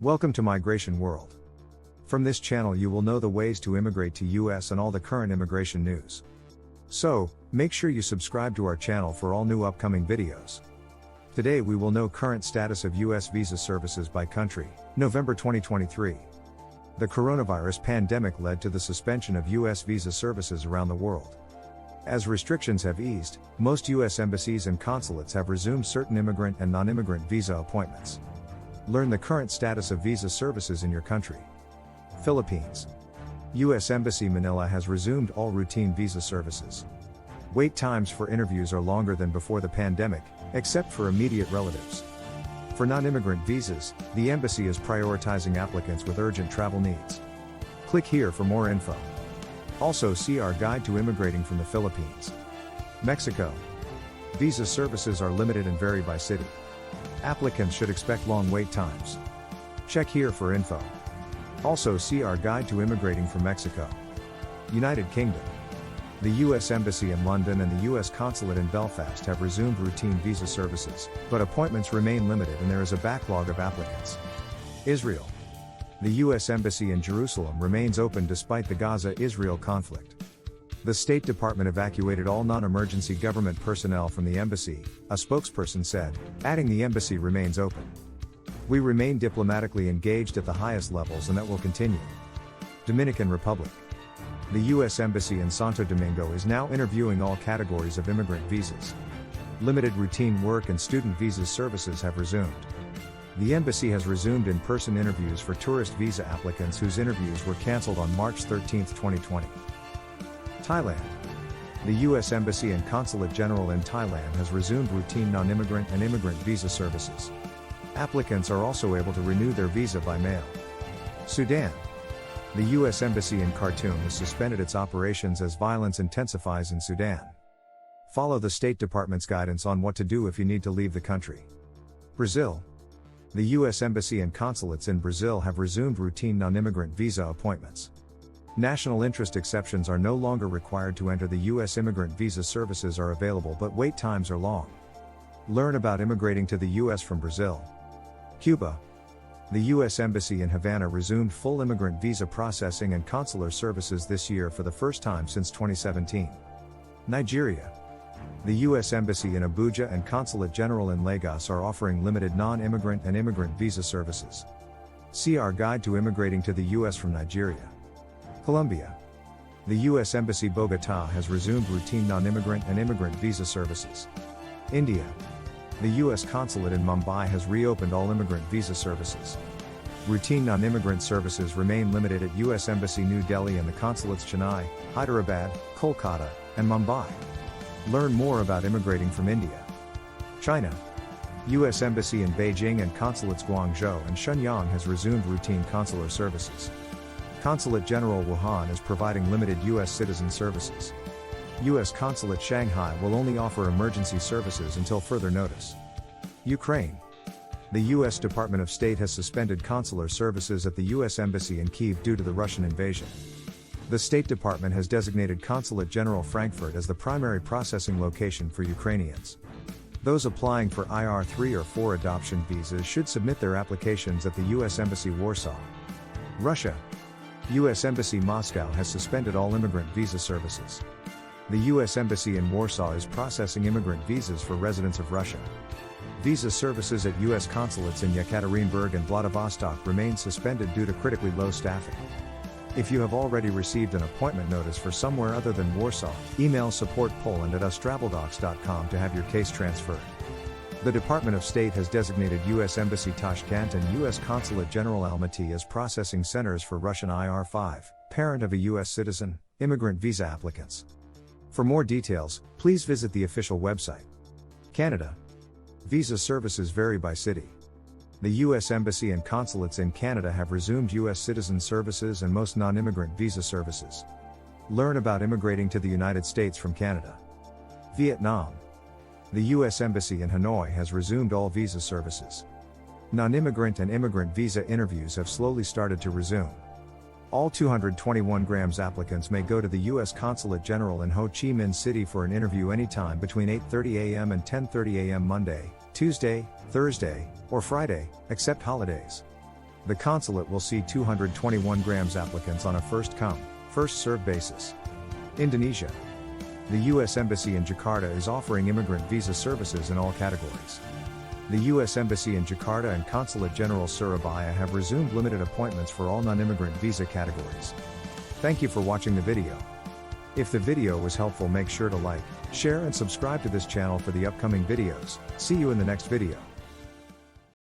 Welcome to Migration World. From this channel you will know the ways to immigrate to US and all the current immigration news. So, make sure you subscribe to our channel for all new upcoming videos. Today we will know current status of US visa services by country, November 2023. The coronavirus pandemic led to the suspension of US visa services around the world. As restrictions have eased, most US embassies and consulates have resumed certain immigrant and non-immigrant visa appointments. Learn the current status of visa services in your country. Philippines. US Embassy Manila has resumed all routine visa services. Wait times for interviews are longer than before the pandemic, except for immediate relatives. For non-immigrant visas, the embassy is prioritizing applicants with urgent travel needs. Click here for more info. Also see our guide to immigrating from the Philippines. Mexico. Visa services are limited and vary by city. Applicants should expect long wait times. Check here for info. Also see our guide to immigrating from Mexico. United Kingdom. The US Embassy in London and the US Consulate in Belfast have resumed routine visa services, but appointments remain limited and there is a backlog of applicants. Israel. The US Embassy in Jerusalem remains open despite the Gaza-Israel conflict. The State Department evacuated all non-emergency government personnel from the embassy, a spokesperson said, adding the embassy remains open. We remain diplomatically engaged at the highest levels and that will continue. Dominican Republic. The US Embassy in Santo Domingo is now interviewing all categories of immigrant visas. Limited routine work and student visa services have resumed. The embassy has resumed in-person interviews for tourist visa applicants whose interviews were cancelled on March 13, 2020. Thailand. The US Embassy and Consulate General in Thailand has resumed routine non-immigrant and immigrant visa services. Applicants are also able to renew their visa by mail. Sudan. The US Embassy in Khartoum has suspended its operations as violence intensifies in Sudan. Follow the State Department's guidance on what to do if you need to leave the country. Brazil. The US Embassy and consulates in Brazil have resumed routine non-immigrant visa appointments. National interest exceptions are no longer required to enter the US immigrant visa services are available but wait times are long. Learn about immigrating to the US from Brazil. Cuba. The US Embassy in Havana resumed full immigrant visa processing and consular services this year for the first time since 2017. Nigeria. The US Embassy in Abuja and Consulate General in Lagos are offering limited non-immigrant and immigrant visa services. See our guide to immigrating to the US from Nigeria. Colombia. The US Embassy Bogotá has resumed routine non-immigrant and immigrant visa services. India. The US Consulate in Mumbai has reopened all immigrant visa services. Routine non-immigrant services remain limited at US Embassy New Delhi and the consulates Chennai, Hyderabad, Kolkata, and Mumbai. Learn more about immigrating from India. China. US Embassy in Beijing and consulates Guangzhou and Shenyang has resumed routine consular services. Consulate General Wuhan is providing limited US citizen services. US Consulate Shanghai will only offer emergency services until further notice. Ukraine. The US Department of State has suspended consular services at the US Embassy in Kyiv due to the Russian invasion. The State Department has designated Consulate General Frankfurt as the primary processing location for Ukrainians. Those applying for IR3 or 4 adoption visas should submit their applications at the US Embassy Warsaw. Russia. US Embassy Moscow has suspended all immigrant visa services. The US Embassy in Warsaw is processing immigrant visas for residents of Russia. Visa services at US consulates in Yekaterinburg and Vladivostok remain suspended due to critically low staffing. If you have already received an appointment notice for somewhere other than Warsaw, email supportpoland@ustraveldocs.com to have your case transferred. The Department of State has designated US Embassy Tashkent and US Consulate General Almaty as processing centers for Russian IR5, parent of a US citizen, immigrant visa applicants. For more details, please visit the official website. Canada. Visa services vary by city. The US Embassy and consulates in Canada have resumed US citizen services and most non-immigrant visa services. Learn about immigrating to the United States from Canada. Vietnam. The US Embassy in Hanoi has resumed all visa services. Non-immigrant and immigrant visa interviews have slowly started to resume. All 221 grams applicants may go to the U.S. Consulate General in Ho Chi Minh City for an interview anytime between 8:30 a.m. and 10:30 a.m. Monday, Tuesday, Thursday, or Friday, except holidays. The consulate will see 221 grams applicants on a first-come, first-served basis. Indonesia. The U.S. Embassy in Jakarta is offering immigrant visa services in all categories. The U.S. Embassy in Jakarta and Consulate General Surabaya have resumed limited appointments for all non-immigrant visa categories. Thank you for watching the video. If the video was helpful, make sure to like, share and subscribe to this channel for the upcoming videos. See you in the next video.